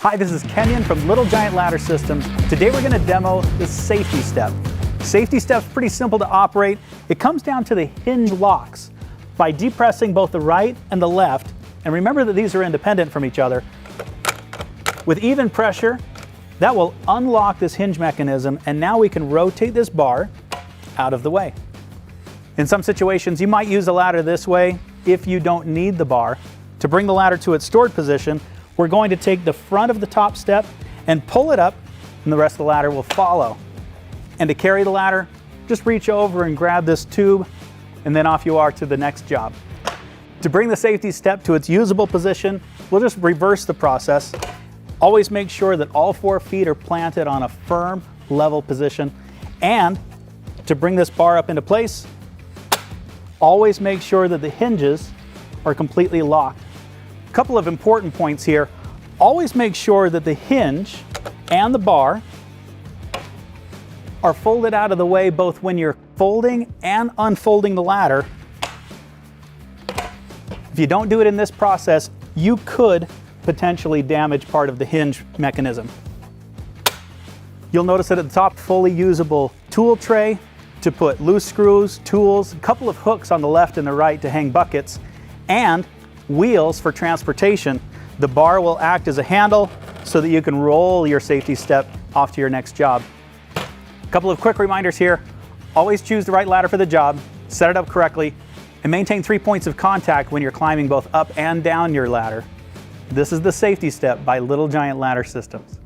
Hi, this is Kenyon from Little Giant Ladder Systems. Today we're going to demo the safety step. Safety step's pretty simple to operate. It comes down to the hinge locks. By depressing both the right and the left, and remember that these are independent from each other, with even pressure, that will unlock this hinge mechanism, and now we can rotate this bar out of the way. In some situations, you might use the ladder this way if you don't need the bar. To bring the ladder to its stored position, we're going to take the front of the top step and pull it up, and the rest of the ladder will follow. And to carry the ladder, just reach over and grab this tube, and then off you are to the next job. To bring the safety step to its usable position, we'll just reverse the process. Always make sure that all 4 feet are planted on a firm, level position. And to bring this bar up into place, always make sure that the hinges are completely locked. A couple of important points here. Always make sure that the hinge and the bar are folded out of the way both when you're folding and unfolding the ladder. If you don't do it in this process, you could potentially damage part of the hinge mechanism. You'll notice that at the top, fully usable tool tray to put loose screws, tools, a couple of hooks on the left and the right to hang buckets, and wheels for transportation. The bar will act as a handle so that you can roll your safety step off to your next job. A couple of quick reminders here. Always choose the right ladder for the job, set it up correctly, and maintain 3 points of contact when you're climbing both up and down your ladder. This is the safety step by Little Giant Ladder Systems.